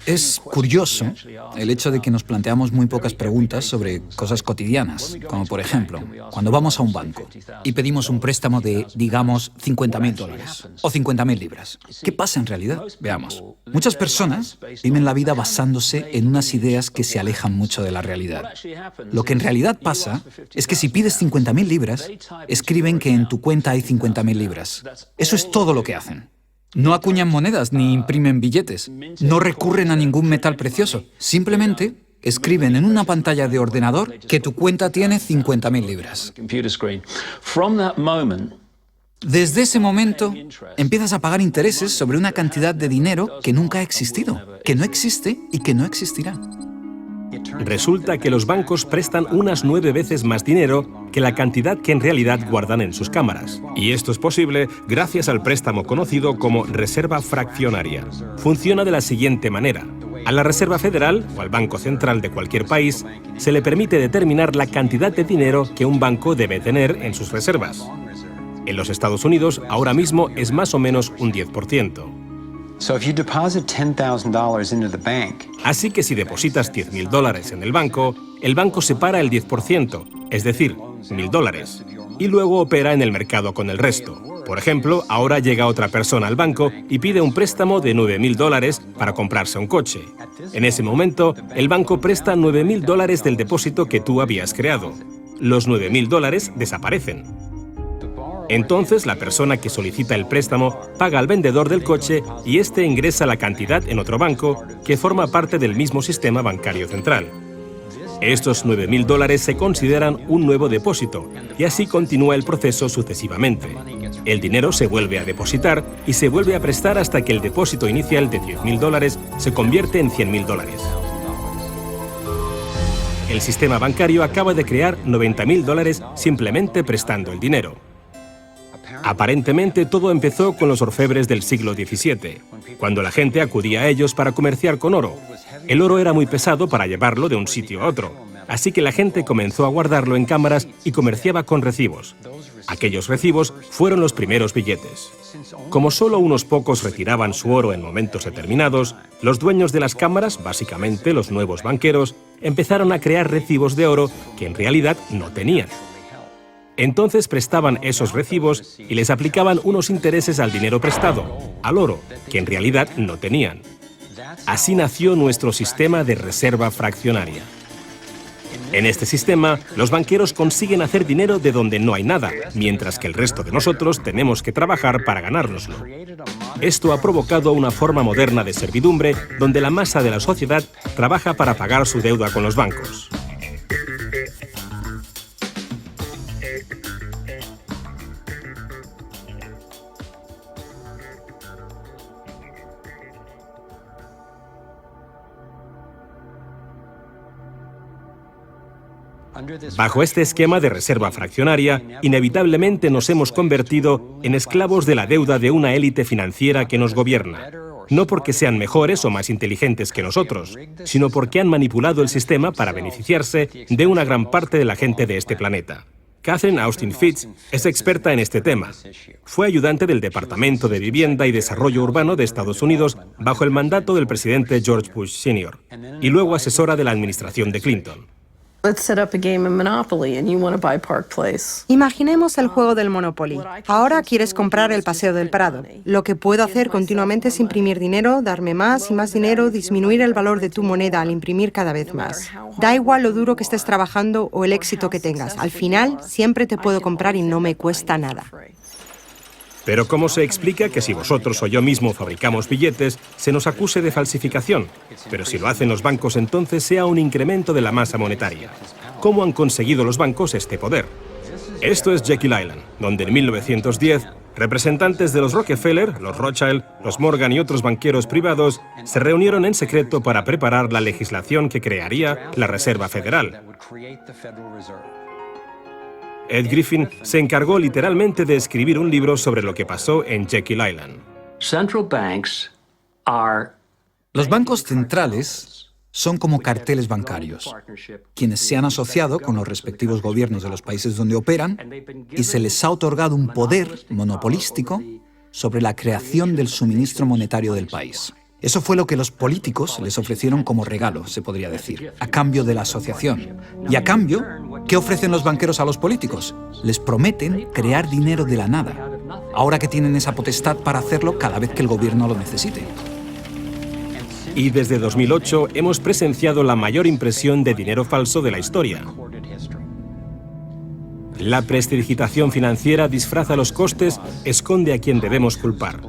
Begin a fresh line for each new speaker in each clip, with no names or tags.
Es curioso el hecho de que nos planteamos muy pocas preguntas sobre cosas cotidianas, como por ejemplo, cuando vamos a un banco y pedimos un préstamo de, digamos, $50.000 o 50.000 libras. ¿Qué pasa en realidad? Veamos. Muchas personas viven la vida basándose en unas ideas que se alejan mucho de la realidad. Lo que en realidad pasa es que si pides 50.000 libras, escriben que en tu cuenta hay 50.000 libras. Eso es todo lo que hacen. No acuñan monedas ni imprimen billetes. No recurren a ningún metal precioso. Simplemente escriben en una pantalla de ordenador que tu cuenta tiene 50.000 libras. Desde ese momento, empiezas a pagar intereses sobre una cantidad de dinero que nunca ha existido, que no existe y que no existirá.
Resulta que los bancos prestan unas 9 veces más dinero que la cantidad que en realidad guardan en sus cámaras. Y esto es posible gracias al préstamo conocido como reserva fraccionaria. Funciona de la siguiente manera. A la Reserva Federal, o al Banco Central de cualquier país, se le permite determinar la cantidad de dinero que un banco debe tener en sus reservas. En los Estados Unidos, ahora mismo es más o menos un 10%. Así que si depositas $10.000 en el banco separa el 10%, es decir, $1.000, y luego opera en el mercado con el resto. Por ejemplo, ahora llega otra persona al banco y pide un préstamo de $9.000 para comprarse un coche. En ese momento, el banco presta $9.000 del depósito que tú habías creado. Los $9.000 desaparecen. Entonces, la persona que solicita el préstamo paga al vendedor del coche y éste ingresa la cantidad en otro banco que forma parte del mismo sistema bancario central. Estos $9.000 se consideran un nuevo depósito y así continúa el proceso sucesivamente. El dinero se vuelve a depositar y se vuelve a prestar hasta que el depósito inicial de $10.000 se convierte en $100.000. El sistema bancario acaba de crear $90.000 simplemente prestando el dinero. Aparentemente todo empezó con los orfebres del siglo XVII, cuando la gente acudía a ellos para comerciar con oro. El oro era muy pesado para llevarlo de un sitio a otro, así que la gente comenzó a guardarlo en cámaras y comerciaba con recibos. Aquellos recibos fueron los primeros billetes. Como solo unos pocos retiraban su oro en momentos determinados, los dueños de las cámaras, básicamente los nuevos banqueros, empezaron a crear recibos de oro que en realidad no tenían. Entonces prestaban esos recibos y les aplicaban unos intereses al dinero prestado, al oro, que en realidad no tenían. Así nació nuestro sistema de reserva fraccionaria. En este sistema, los banqueros consiguen hacer dinero de donde no hay nada, mientras que el resto de nosotros tenemos que trabajar para ganárnoslo. Esto ha provocado una forma moderna de servidumbre donde la masa de la sociedad trabaja para pagar su deuda con los bancos. Bajo este esquema de reserva fraccionaria, inevitablemente nos hemos convertido en esclavos de la deuda de una élite financiera que nos gobierna. No porque sean mejores o más inteligentes que nosotros, sino porque han manipulado el sistema para beneficiarse de una gran parte de la gente de este planeta. Catherine Austin Fitts es experta en este tema. Fue ayudante del Departamento de Vivienda y Desarrollo Urbano de Estados Unidos bajo el mandato del presidente George Bush Sr. y luego asesora de la administración de Clinton.
Imaginemos el juego del Monopoly. Ahora quieres comprar el Paseo del Prado. Lo que puedo hacer continuamente es imprimir dinero, darme más y más dinero, disminuir el valor de tu moneda al imprimir cada vez más. Da igual lo duro que estés trabajando o el éxito que tengas. Al final, siempre te puedo comprar y no me cuesta nada.
Pero ¿cómo se explica que si vosotros o yo mismo fabricamos billetes, se nos acuse de falsificación? Pero si lo hacen los bancos, entonces sea un incremento de la masa monetaria. ¿Cómo han conseguido los bancos este poder? Esto es Jekyll Island, donde en 1910, representantes de los Rockefeller, los Rothschild, los Morgan y otros banqueros privados se reunieron en secreto para preparar la legislación que crearía la Reserva Federal. Ed Griffin se encargó literalmente de escribir un libro sobre lo que pasó en Jekyll Island.
Los bancos centrales son como carteles bancarios, quienes se han asociado con los respectivos gobiernos de los países donde operan y se les ha otorgado un poder monopolístico sobre la creación del suministro monetario del país. Eso fue lo que los políticos les ofrecieron como regalo, se podría decir, a cambio de la asociación. Y a cambio, ¿qué ofrecen los banqueros a los políticos? Les prometen crear dinero de la nada, ahora que tienen esa potestad para hacerlo cada vez que el gobierno lo necesite.
Y desde 2008 hemos presenciado la mayor impresión de dinero falso de la historia. La prestidigitación financiera disfraza los costes, esconde a quien debemos culpar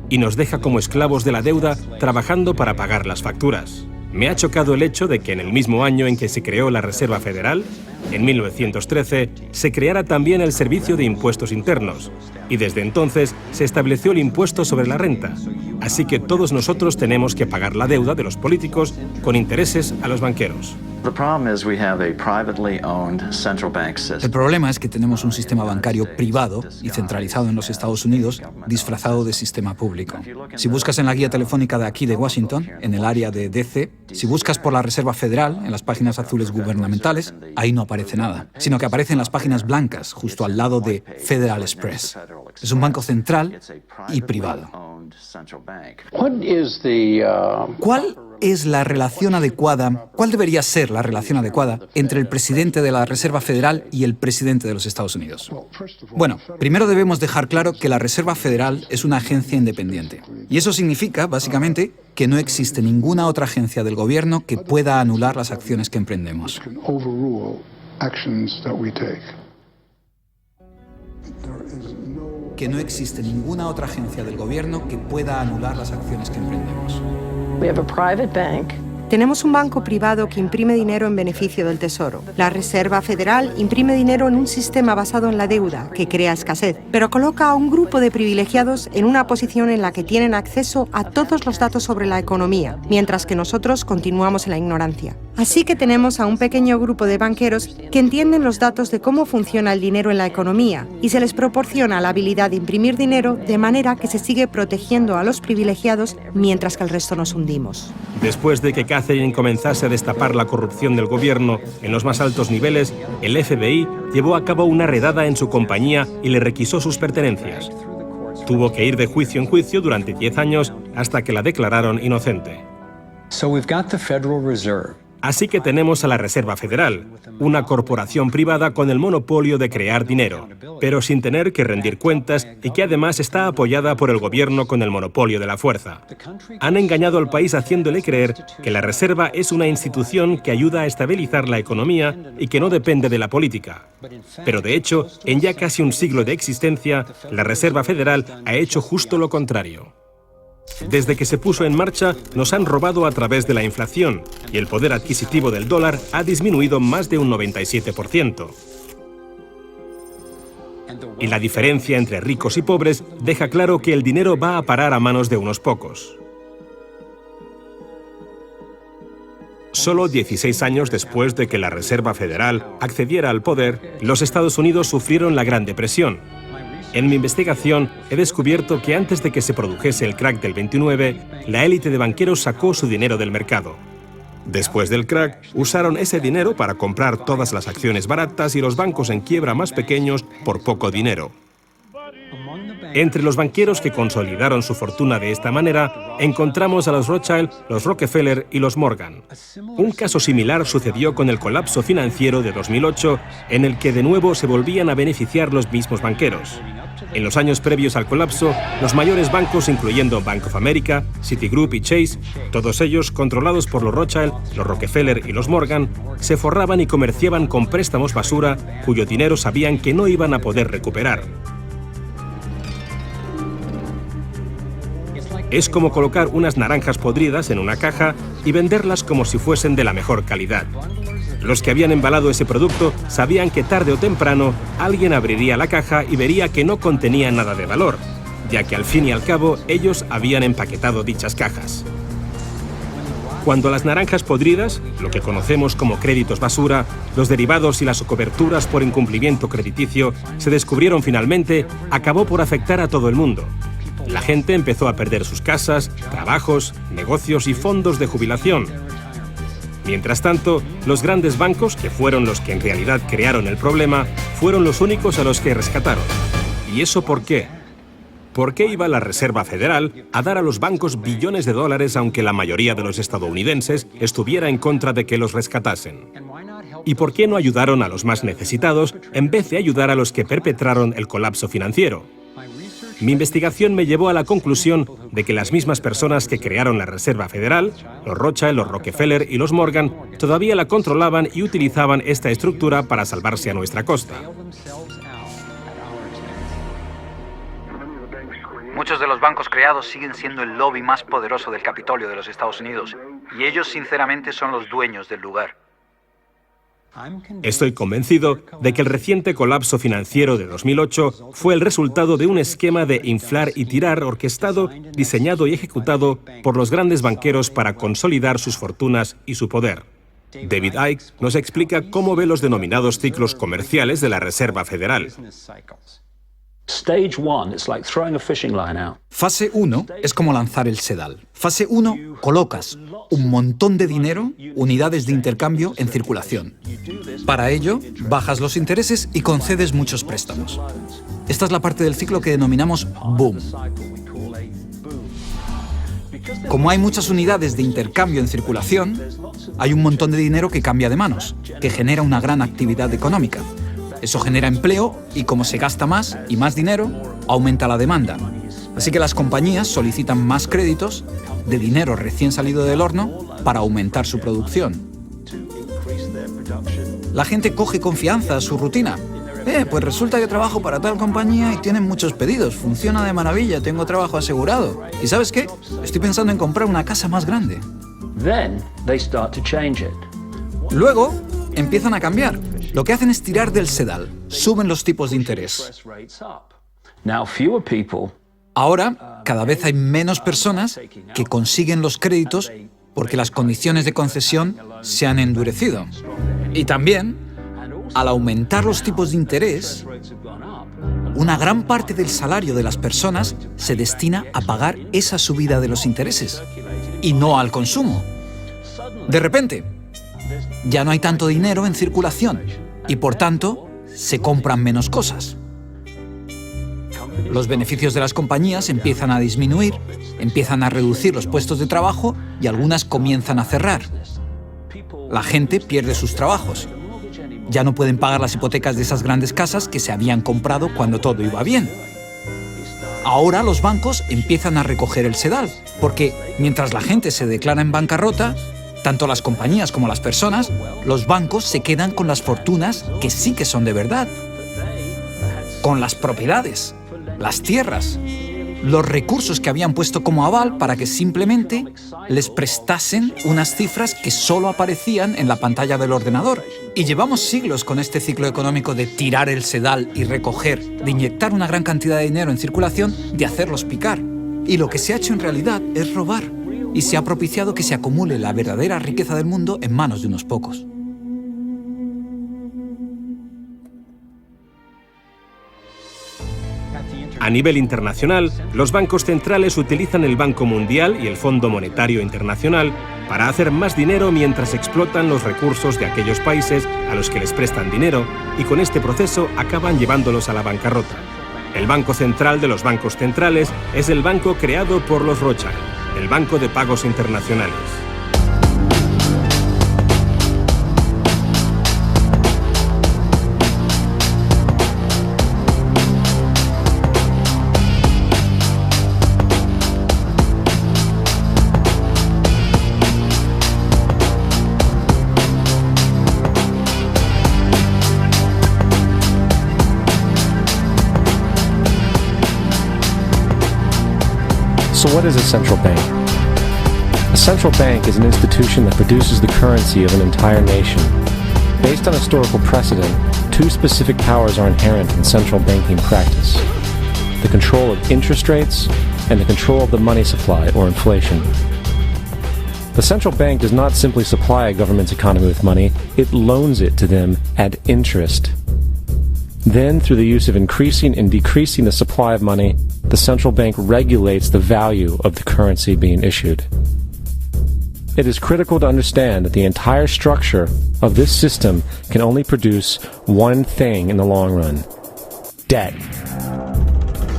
y nos deja como esclavos de la deuda trabajando para pagar las facturas. Me ha chocado el hecho de que en el mismo año en que se creó la Reserva Federal, en 1913, se creara también el Servicio de Impuestos Internos, y desde entonces se estableció el impuesto sobre la renta. Así que todos nosotros tenemos que pagar la deuda de los políticos con intereses a los banqueros.
El problema es que tenemos un sistema bancario privado y centralizado en los Estados Unidos, disfrazado de sistema público. Si buscas en la guía telefónica de aquí de Washington, en el área de DC, si buscas por la Reserva Federal, en las páginas azules gubernamentales, ahí no aparece nada, sino que aparecen las páginas blancas, justo al lado de Federal Express. Es un banco central y privado. ¿Cuál es la relación adecuada, cuál debería ser la relación adecuada entre el presidente de la Reserva Federal y el presidente de los Estados Unidos? Bueno, primero debemos dejar claro que la Reserva Federal es una agencia independiente. Y eso significa, básicamente, que no existe ninguna otra agencia del gobierno que pueda anular las acciones que emprendemos. Que no existe ninguna otra agencia del gobierno que pueda anular las acciones que emprendemos.
Tenemos un banco privado que imprime dinero en beneficio del Tesoro. La Reserva Federal imprime dinero en un sistema basado en la deuda, que crea escasez, pero coloca a un grupo de privilegiados en una posición en la que tienen acceso a todos los datos sobre la economía, mientras que nosotros continuamos en la ignorancia. Así que tenemos a un pequeño grupo de banqueros que entienden los datos de cómo funciona el dinero en la economía y se les proporciona la habilidad de imprimir dinero de manera que se sigue protegiendo a los privilegiados mientras que el resto nos hundimos.
Después de que Catherine comenzase a destapar la corrupción del gobierno en los más altos niveles, el FBI llevó a cabo una redada en su compañía y le requisó sus pertenencias. Tuvo que ir de juicio en juicio durante 10 años hasta que la declararon inocente. Así que tenemos a la Reserva Federal, una corporación privada con el monopolio de crear dinero, pero sin tener que rendir cuentas y que además está apoyada por el gobierno con el monopolio de la fuerza. Han engañado al país haciéndole creer que la Reserva es una institución que ayuda a estabilizar la economía y que no depende de la política. Pero de hecho, en ya casi un siglo de existencia, la Reserva Federal ha hecho justo lo contrario. Desde que se puso en marcha, nos han robado a través de la inflación y el poder adquisitivo del dólar ha disminuido más de un 97%. Y la diferencia entre ricos y pobres deja claro que el dinero va a parar a manos de unos pocos. Solo 16 años después de que la Reserva Federal accediera al poder, los Estados Unidos sufrieron la Gran Depresión. En mi investigación he descubierto que antes de que se produjese el crack del 29, la élite de banqueros sacó su dinero del mercado. Después del crack, usaron ese dinero para comprar todas las acciones baratas y los bancos en quiebra más pequeños por poco dinero. Entre los banqueros que consolidaron su fortuna de esta manera, encontramos a los Rothschild, los Rockefeller y los Morgan. Un caso similar sucedió con el colapso financiero de 2008, en el que de nuevo se volvían a beneficiar los mismos banqueros. En los años previos al colapso, los mayores bancos, incluyendo Bank of America, Citigroup y Chase, todos ellos controlados por los Rothschild, los Rockefeller y los Morgan, se forraban y comerciaban con préstamos basura cuyo dinero sabían que no iban a poder recuperar. Es como colocar unas naranjas podridas en una caja y venderlas como si fuesen de la mejor calidad. Los que habían embalado ese producto sabían que tarde o temprano alguien abriría la caja y vería que no contenía nada de valor, ya que al fin y al cabo ellos habían empaquetado dichas cajas. Cuando las naranjas podridas, lo que conocemos como créditos basura, los derivados y las coberturas por incumplimiento crediticio se descubrieron finalmente, acabó por afectar a todo el mundo. La gente empezó a perder sus casas, trabajos, negocios y fondos de jubilación. Mientras tanto, los grandes bancos, que fueron los que en realidad crearon el problema, fueron los únicos a los que rescataron. ¿Y eso por qué? ¿Por qué iba la Reserva Federal a dar a los bancos billones de dólares aunque la mayoría de los estadounidenses estuviera en contra de que los rescatasen? ¿Y por qué no ayudaron a los más necesitados en vez de ayudar a los que perpetraron el colapso financiero? Mi investigación me llevó a la conclusión de que las mismas personas que crearon la Reserva Federal, los Rothschild, los Rockefeller y los Morgan, todavía la controlaban y utilizaban esta estructura para salvarse a nuestra costa.
Muchos de los bancos creados siguen siendo el lobby más poderoso del Capitolio de los Estados Unidos, y ellos sinceramente son los dueños del lugar.
Estoy convencido de que el reciente colapso financiero de 2008 fue el resultado de un esquema de inflar y tirar orquestado, diseñado y ejecutado por los grandes banqueros para consolidar sus fortunas y su poder. David Icke nos explica cómo ve los denominados ciclos comerciales de la Reserva Federal.
Fase 1 es como lanzar el sedal. Fase 1, colocas un montón de dinero, unidades de intercambio en circulación. Para ello, bajas los intereses y concedes muchos préstamos. Esta es la parte del ciclo que denominamos boom. Como hay muchas unidades de intercambio en circulación, hay un montón de dinero que cambia de manos, que genera una gran actividad económica. Eso genera empleo y como se gasta más y más dinero, aumenta la demanda. Así que las compañías solicitan más créditos de dinero recién salido del horno para aumentar su producción. La gente coge confianza a su rutina. Pues resulta que trabajo para tal compañía y tienen muchos pedidos. Funciona de maravilla, tengo trabajo asegurado. ¿Y sabes qué? Estoy pensando en comprar una casa más grande. Luego empiezan a cambiar. Lo que hacen es tirar del sedal. Suben los tipos de interés. Ahora, cada vez hay menos personas que consiguen los créditos porque las condiciones de concesión se han endurecido. Y también, al aumentar los tipos de interés, una gran parte del salario de las personas se destina a pagar esa subida de los intereses y no al consumo. De repente, ya no hay tanto dinero en circulación y, por tanto, se compran menos cosas. Los beneficios de las compañías empiezan a disminuir, empiezan a reducir los puestos de trabajo y algunas comienzan a cerrar. La gente pierde sus trabajos. Ya no pueden pagar las hipotecas de esas grandes casas que se habían comprado cuando todo iba bien. Ahora los bancos empiezan a recoger el sedal, porque mientras la gente se declara en bancarrota, tanto las compañías como las personas, los bancos se quedan con las fortunas que sí que son de verdad, con las propiedades, las tierras, los recursos que habían puesto como aval para que simplemente les prestasen unas cifras que solo aparecían en la pantalla del ordenador. Y llevamos siglos con este ciclo económico de tirar el sedal y recoger, de inyectar una gran cantidad de dinero en circulación, de hacerlos picar. Y lo que se ha hecho en realidad es robar. Y se ha propiciado que se acumule la verdadera riqueza del mundo en manos de unos pocos.
A nivel internacional, los bancos centrales utilizan el Banco Mundial y el Fondo Monetario Internacional para hacer más dinero mientras explotan los recursos de aquellos países a los que les prestan dinero y con este proceso acaban llevándolos a la bancarrota. El Banco Central de los bancos centrales es el banco creado por los Rothschild, el Banco de Pagos Internacionales.
So what is a central bank? A central bank is an institution that produces the currency of an entire nation. Based on historical precedent, two specific powers are inherent in central banking practice: the control of interest rates and the control of the money supply, or inflation. The central bank does not simply supply a government's economy with money, it loans it to them at interest. Then, through the use of increasing and decreasing the supply of money, the central bank regulates the value of the currency being issued. It is critical to understand that the entire structure of this system can only produce one thing in the long run: debt.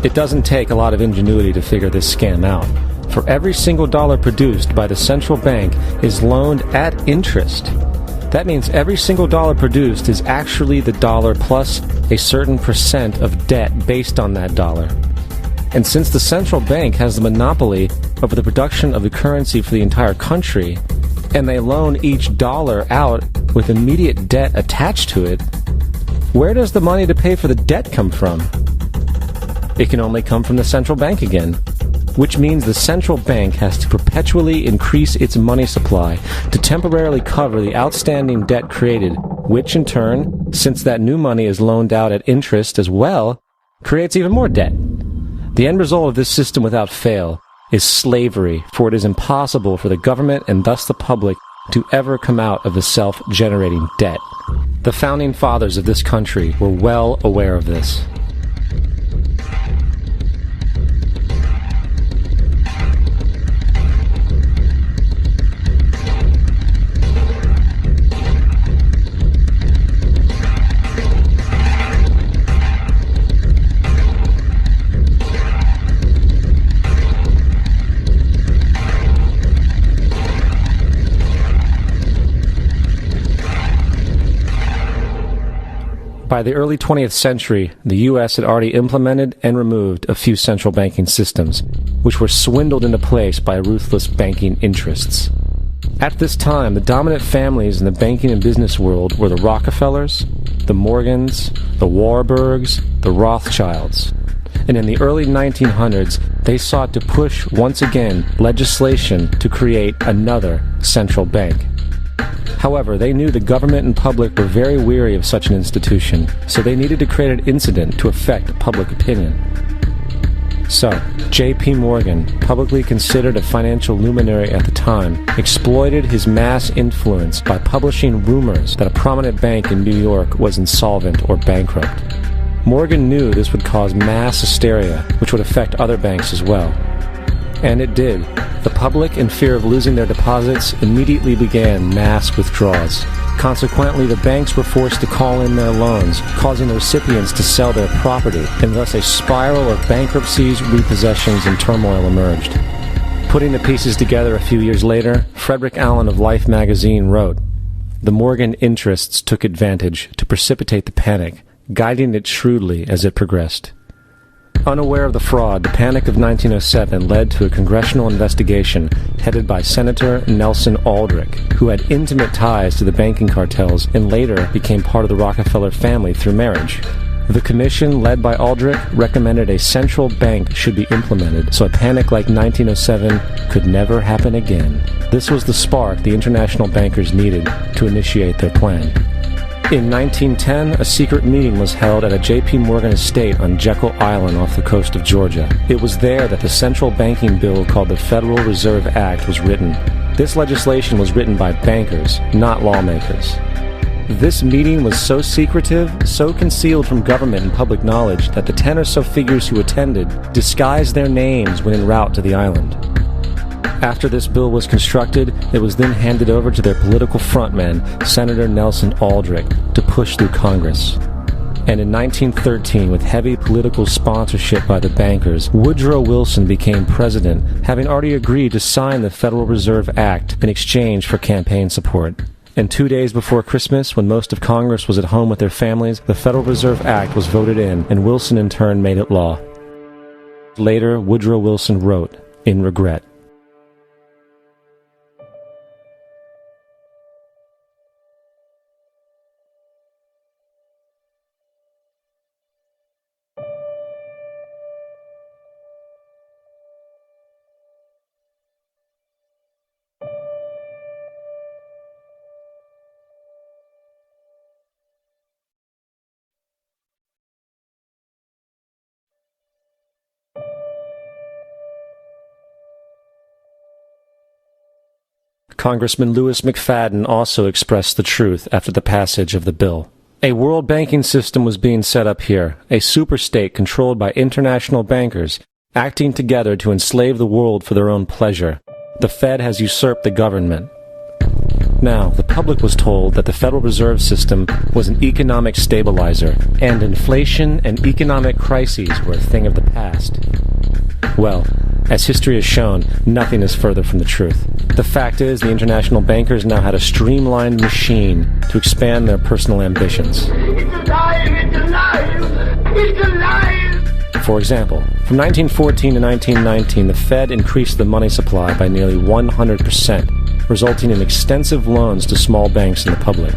It doesn't take a lot of ingenuity to figure this scam out. For every single dollar produced by the central bank is loaned at interest. That means every single dollar produced is actually the dollar plus a certain percent of debt based on that dollar. And since the central bank has the monopoly over the production of the currency for the entire country, and they loan each dollar out with immediate debt attached to it, where does the money to pay for the debt come from? It can only come from the central bank again, which means the central bank has to perpetually increase its money supply to temporarily cover the outstanding debt created, which in turn, since that new money is loaned out at interest as well, creates even more debt. The end result of this system without fail is slavery, for it is impossible for the government and thus the public to ever come out of the self-generating debt. The founding fathers of this country were well aware of this. By the early 20th century, the U.S. had already implemented and removed a few central banking systems, which were swindled into place by ruthless banking interests. At this time, the dominant families in the banking and business world were the Rockefellers, the Morgans, the Warburgs, the Rothschilds. And in the early 1900s, they sought to push once again legislation to create another central bank. However, they knew the government and public were very weary of such an institution, so they needed to create an incident to affect public opinion. So, J.P. Morgan, publicly considered a financial luminary at the time, exploited his mass influence by publishing rumors that a prominent bank in New York was insolvent or bankrupt. Morgan knew this would cause mass hysteria, which would affect other banks as well. And it did. The public, in fear of losing their deposits, immediately began mass withdrawals. Consequently, the banks were forced to call in their loans, causing the recipients to sell their property, and thus a spiral of bankruptcies, repossessions, and turmoil emerged. Putting the pieces together a few years later, Frederick Allen of Life magazine wrote, "The Morgan interests took advantage to precipitate the panic, guiding it shrewdly as it progressed." Unaware of the fraud, the Panic of 1907 led to a congressional investigation headed by Senator Nelson Aldrich, who had intimate ties to the banking cartels and later became part of the Rockefeller family through marriage. The commission, led by Aldrich, recommended a central bank should be implemented so a panic like 1907 could never happen again. This was the spark the international bankers needed to initiate their plan. In 1910, a secret meeting was held at a J.P. Morgan estate on Jekyll Island off the coast of Georgia. It was there that the central banking bill called the Federal Reserve Act was written. This legislation was written by bankers, not lawmakers. This meeting was so secretive, so concealed from government and public knowledge that the 10 or so figures who attended disguised their names when en route to the island. After this bill was constructed, it was then handed over to their political frontman, Senator Nelson Aldrich, to push through Congress. And in 1913, with heavy political sponsorship by the bankers, Woodrow Wilson became president, having already agreed to sign the Federal Reserve Act in exchange for campaign support. And 2 days before Christmas, when most of Congress was at home with their families, the Federal Reserve Act was voted in, and Wilson in turn made it law. Later, Woodrow Wilson wrote, in regret, Congressman Louis McFadden also expressed the truth after the passage of the bill. A world banking system was being set up here, a superstate controlled by international bankers, acting together to enslave the world for their own pleasure. The Fed has usurped the government. Now, the public was told that the Federal Reserve System was an economic stabilizer, and inflation and economic crises were a thing of the past. Well, as history has shown, nothing is further from the truth. The fact is, the international bankers now had a streamlined machine to expand their personal ambitions.
It's alive! It's alive! It's alive!
For example, from 1914 to 1919, the Fed increased the money supply by nearly 100%, resulting in extensive loans to small banks and the public.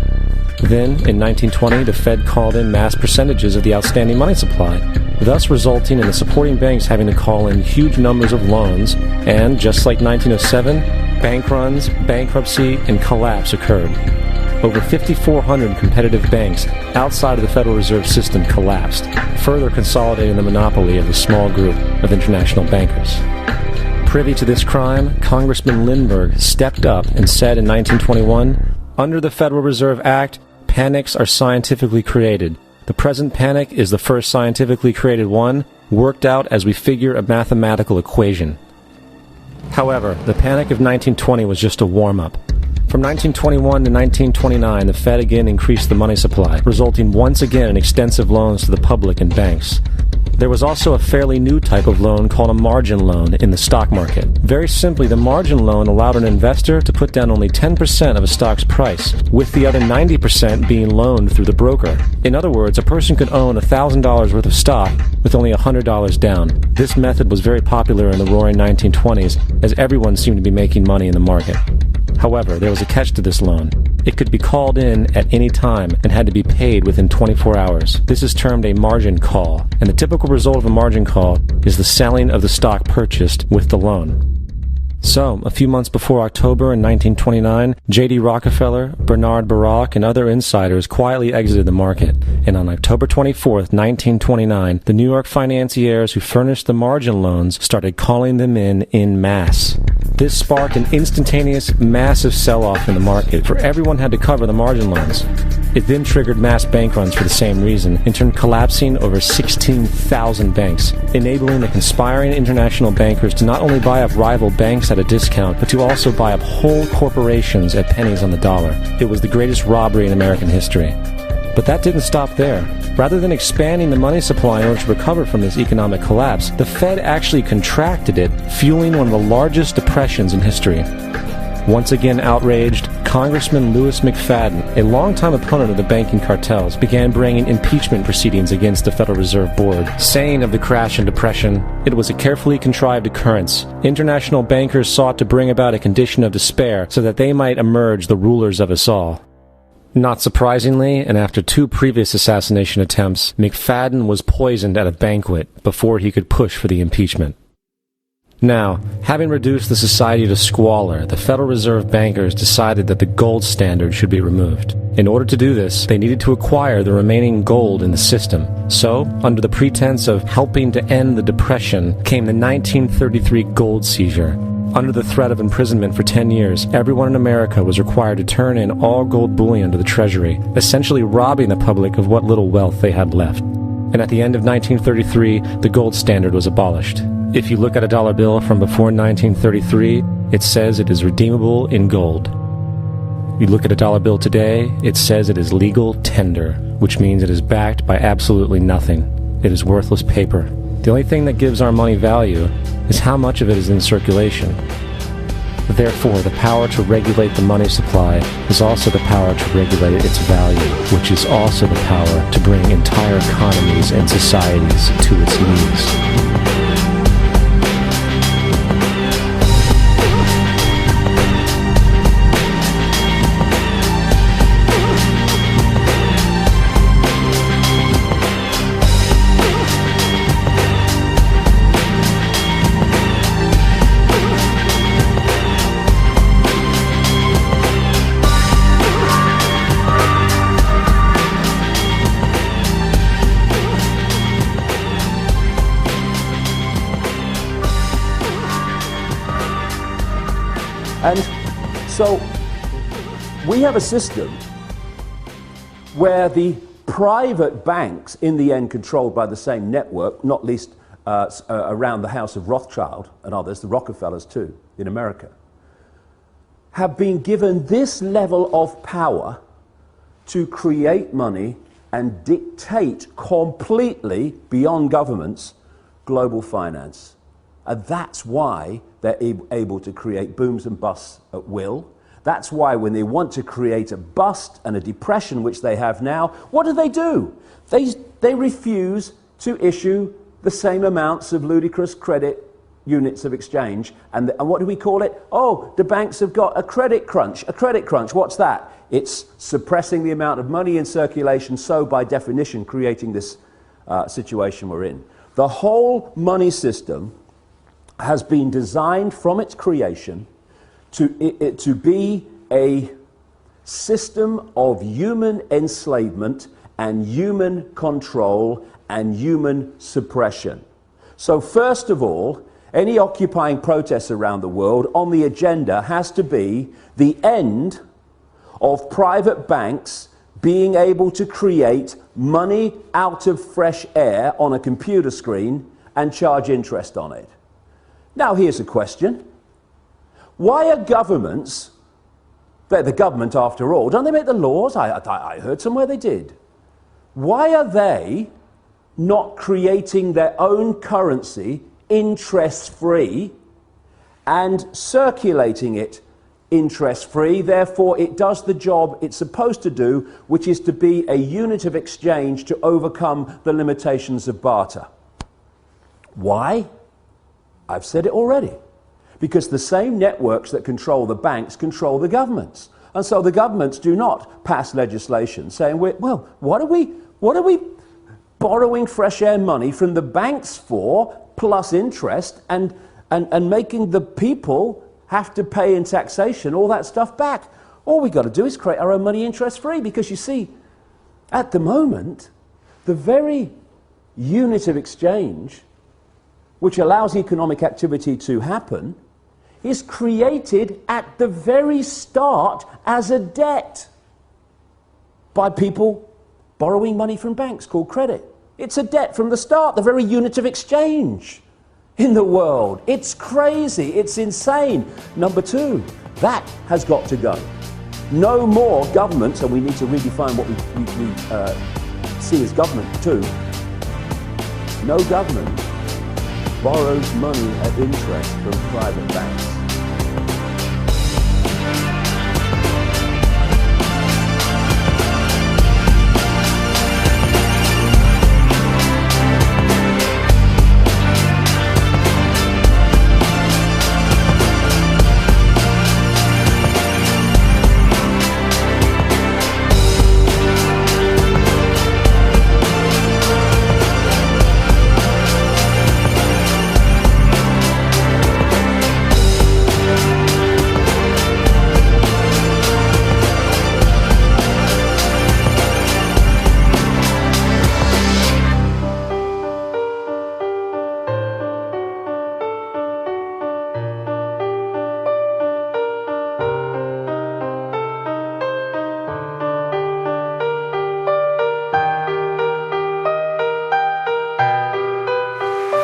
Then, in 1920, the Fed called in mass percentages of the outstanding money supply, thus resulting in the supporting banks having to call in huge numbers of loans, and, just like 1907, bank runs, bankruptcy, and collapse occurred. Over 5,400 competitive banks outside of the Federal Reserve System collapsed, further consolidating the monopoly of a small group of international bankers. Privy to this crime, Congressman Lindbergh stepped up and said in 1921, "Under the Federal Reserve Act, panics are scientifically created. The present panic is the first scientifically created one, worked out as we figure a mathematical equation." However, the panic of 1920 was just a warm-up. From 1921 to 1929, the Fed again increased the money supply, resulting once again in extensive loans to the public and banks. There was also a fairly new type of loan called a margin loan in the stock market. Very simply, the margin loan allowed an investor to put down only 10% of a stock's price, with the other 90% being loaned through the broker. In other words, a person could own $1,000 worth of stock with only $100 down. This method was very popular in the roaring 1920s, as everyone seemed to be making money in the market. However, there was a catch to this loan. It could be called in at any time and had to be paid within 24 hours. This is termed a margin call, and the typical result of a margin call is the selling of the stock purchased with the loan. So, a few months before October in 1929, J.D. Rockefeller, Bernard Baruch, and other insiders quietly exited the market, and on October 24, 1929, the New York financiers who furnished the margin loans started calling them in masse. This sparked an instantaneous, massive sell-off in the market, for everyone had to cover the margin loans. It then triggered mass bank runs for the same reason, in turn collapsing over 16,000 banks, enabling the conspiring international bankers to not only buy up rival banks at a discount, but to also buy up whole corporations at pennies on the dollar. It was the greatest robbery in American history. But that didn't stop there. Rather than expanding the money supply in order to recover from this economic collapse, the Fed actually contracted it, fueling one of the largest depressions in history. Once again outraged, Congressman Louis McFadden, a longtime opponent of the banking cartels, began bringing impeachment proceedings against the Federal Reserve Board, saying of the crash and depression, "It was a carefully contrived occurrence. International bankers sought to bring about a condition of despair so that they might emerge the rulers of us all." Not surprisingly, and after 2 previous assassination attempts, McFadden was poisoned at a banquet before he could push for the impeachment. Now, having reduced the society to squalor, the Federal Reserve bankers decided that the gold standard should be removed. In order to do this, they needed to acquire the remaining gold in the system. So, under the pretense of helping to end the Depression, came the 1933 gold seizure. Under the threat of imprisonment for 10 years, everyone in America was required to turn in all gold bullion to the Treasury, essentially robbing the public of what little wealth they had left. And at the end of 1933, the gold standard was abolished. If you look at a dollar bill from before 1933, it says it is redeemable in gold. You look at a dollar bill today, it says it is legal tender, which means it is backed by absolutely nothing. It is worthless paper. The only thing that gives our money value is how much of it is in circulation. Therefore, the power to regulate the money supply is also the power to regulate its value, which is also the power to bring entire economies and societies to its knees.
And so we have a system where the private banks, in the end controlled by the same network, not least around the house of Rothschild and others, the Rockefellers too, in America, have been given this level of power to create money and dictate completely, beyond governments, global finance. And that's why they're able to create booms and busts at will. That's why when they want to create a bust and a depression, which they have now, what do? They refuse to issue the same amounts of ludicrous credit units of exchange. And what do we call it? Oh, the banks have got a credit crunch. A credit crunch, what's that? It's suppressing the amount of money in circulation, so by definition creating this situation we're in. The whole money system has been designed from its creation to be a system of human enslavement and human control and human suppression. So first of all, any occupying protests around the world on the agenda has to be the end of private banks being able to create money out of fresh air on a computer screen and charge interest on it. Now here's a question. Why are governments, they're the government after all, don't they make the laws? I heard somewhere they did. Why are they not creating their own currency interest-free and circulating it interest-free? Therefore, it does the job it's supposed to do, which is to be a unit of exchange to overcome the limitations of barter. Why? I've said it already. Because the same networks that control the banks control the governments. And so the governments do not pass legislation saying, well, what are we borrowing fresh air money from the banks for, plus interest, and making the people have to pay in taxation all that stuff back? All we got to do is create our own money interest-free, because you see, at the moment, the very unit of exchange which allows economic activity to happen is created at the very start as a debt by people borrowing money from banks called credit. It's a debt from the start, the very unit of exchange in the world. It's crazy, it's insane. Number two, that has got to go. No more government, and we need to redefine what we see as government too. No government borrows money at interest from private banks.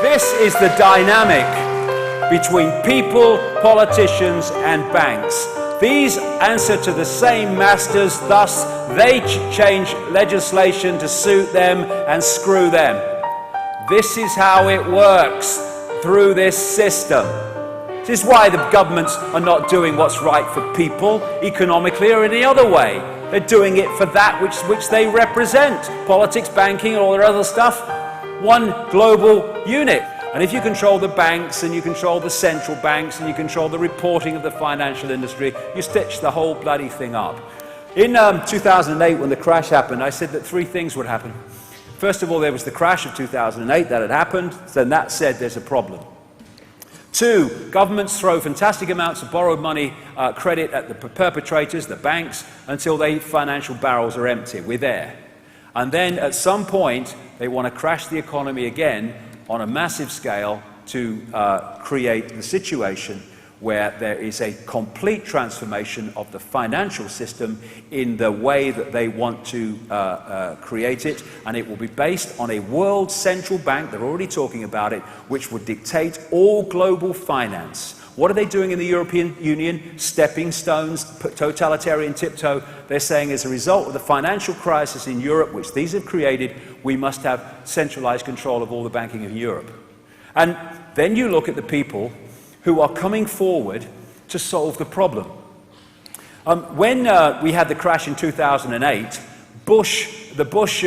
This is the dynamic between people, politicians, and banks. These answer to the same masters, thus they change legislation to suit them and screw them. This is how it works through this system. This is why the governments are not doing what's right for people, economically or any other way. They're doing it for that which they represent. Politics, banking, and all their other stuff. One global unit. And if you control the banks and you control the central banks and you control the reporting of the financial industry, you stitch the whole bloody thing up. In 2008, when the crash happened, I said that three things would happen. First of all, there was the crash of 2008 that had happened. Then that said there's a problem. Two, governments throw fantastic amounts of borrowed money, credit at the perpetrators, the banks, until their financial barrels are empty. We're there. And then at some point, they want to crash the economy again on a massive scale to create the situation where there is a complete transformation of the financial system in the way that they want to create it, and it will be based on a world central bank, they're already talking about it, which would dictate all global finance, What are they doing in the European Union? Stepping stones, totalitarian tiptoe. They're saying as a result of the financial crisis in Europe, which these have created, we must have centralized control of all the banking in Europe. And then you look at the people who are coming forward to solve the problem. When we had the crash in 2008, the Bush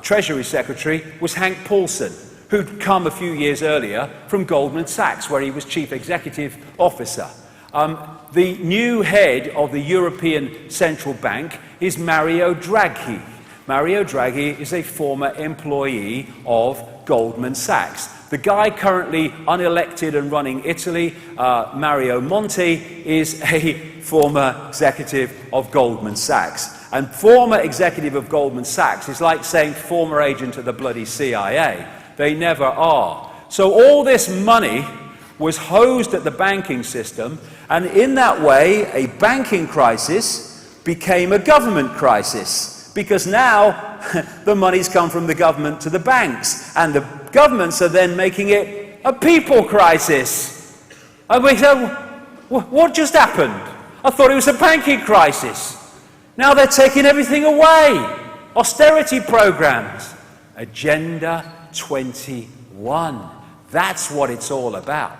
Treasury Secretary was Hank Paulson, who'd come a few years earlier from Goldman Sachs, where he was Chief Executive Officer. The new head of the European Central Bank is Mario Draghi. Mario Draghi is a former employee of Goldman Sachs. The guy currently unelected and running Italy, Mario Monti, is a former executive of Goldman Sachs. And former executive of Goldman Sachs is like saying former agent of the bloody CIA. They never are. So all this money was hosed at the banking system, and in that way, a banking crisis became a government crisis, because now the money's come from the government to the banks, and the governments are then making it a people crisis. And we say, what just happened? I thought it was a banking crisis. Now they're taking everything away. Austerity programs. Agenda 21. That's what it's all about.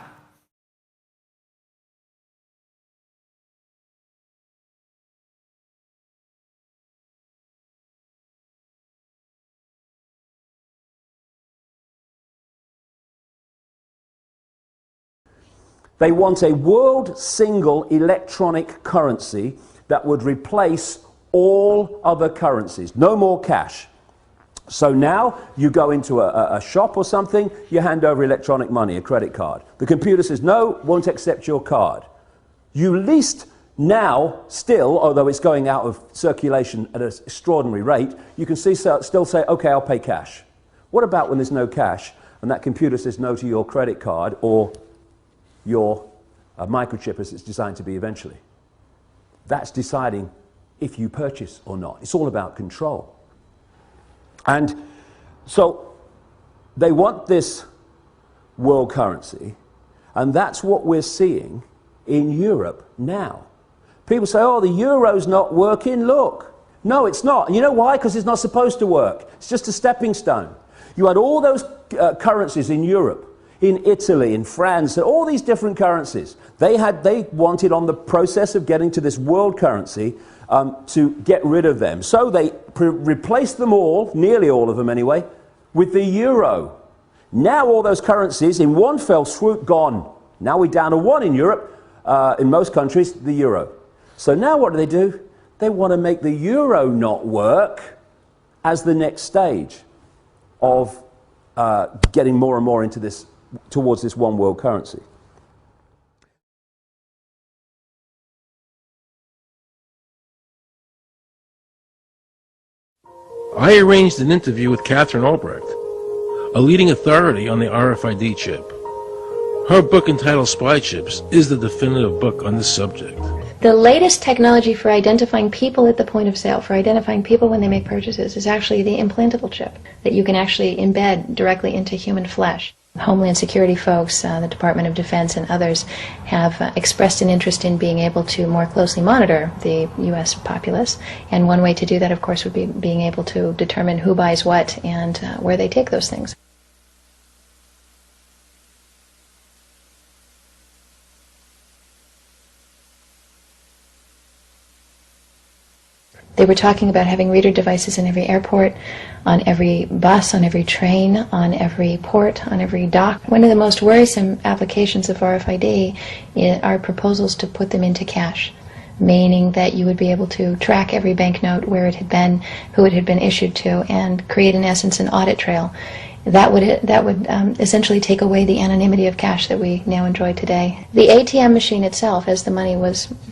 They want a world single electronic currency that would replace all other currencies. No more cash. So now you go into a shop or something, you hand over electronic money, a credit card. The computer says, no, won't accept your card. You least now, still, although it's going out of circulation at an extraordinary rate, you can still say, okay, I'll pay cash. What about when there's no cash and that computer says no to your credit card or your microchip as it's designed to be eventually? That's deciding if you purchase or not. It's all about control. And so they want this world currency, and that's what we're seeing in Europe now. People say, oh, the euro's not working. Look. No, it's not. You know why? Because it's not supposed to work. It's just a stepping stone. You had all those currencies in Europe, in Italy, in France, all these different currencies. They wanted on the process of getting to this world currency to get rid of them. So they replaced them all, nearly all of them anyway, with the euro. Now all those currencies in one fell swoop gone. Now we're down to one in Europe, in most countries, the euro. So now what do? They want to make the euro not work as the next stage of getting more and more into this, towards this one world currency.
I arranged an interview with Catherine Albrecht, a leading authority on the RFID chip. Her book entitled Spy Chips is the definitive book on this subject.
The latest technology for identifying people at the point of sale, for identifying people when they make purchases, is actually the implantable chip that you can actually embed directly into human flesh. Homeland Security folks, the Department of Defense and others have expressed an interest in being able to more closely monitor the U.S. populace, and one way to do that, of course, would be being able to determine who buys what and where they take those things. They were talking about having reader devices in every airport, on every bus, on every train, on every port, on every dock. One of the most worrisome applications of RFID are proposals to put them into cash, meaning that you would be able to track every banknote, where it had been, who it had been issued to, and create, in essence, an audit trail. That would essentially take away the anonymity of cash that we now enjoy today. The ATM machine itself, as the money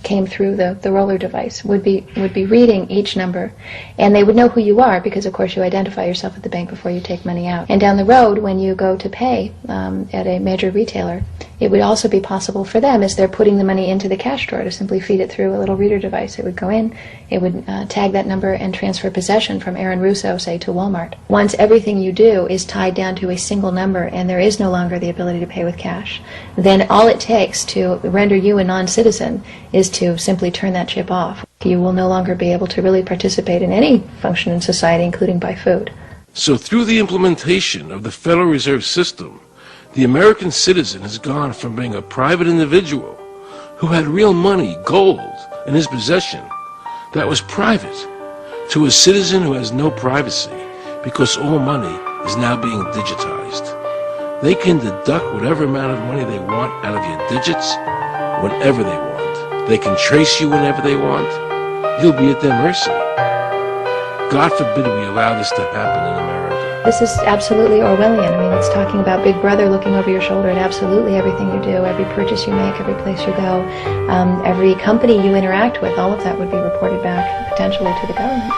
came through the roller device, would be reading each number, and they would know who you are because, of course, you identify yourself at the bank before you take money out. And down the road, when you go to pay at a major retailer, It would also be possible for them, as they're putting the money into the cash drawer, to simply feed it through a little reader device. It would go in, it would tag that number and transfer possession from Aaron Russo, say, to Walmart. Once everything you do is tied down to a single number and there is no longer the ability to pay with cash, then all it takes to render you a non-citizen is to simply turn that chip off. You will no longer be able to really participate in any function in society, including buy food.
So through the implementation of the Federal Reserve System, the American citizen has gone from being a private individual who had real money, gold, in his possession that was private, to a citizen who has no privacy because all money is now being digitized. They can deduct whatever amount of money they want out of your digits whenever they want. They can trace you whenever they want. You'll be at their mercy. God forbid we allow this to happen in America.
This is absolutely Orwellian. I mean, it's talking about Big Brother looking over your shoulder at absolutely everything you do, every purchase you make, every place you go, every company you interact with. All of that would be reported back potentially to the government.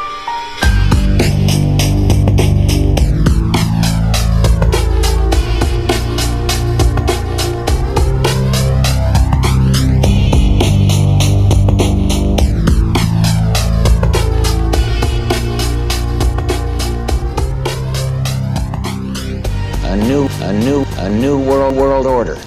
A new world order.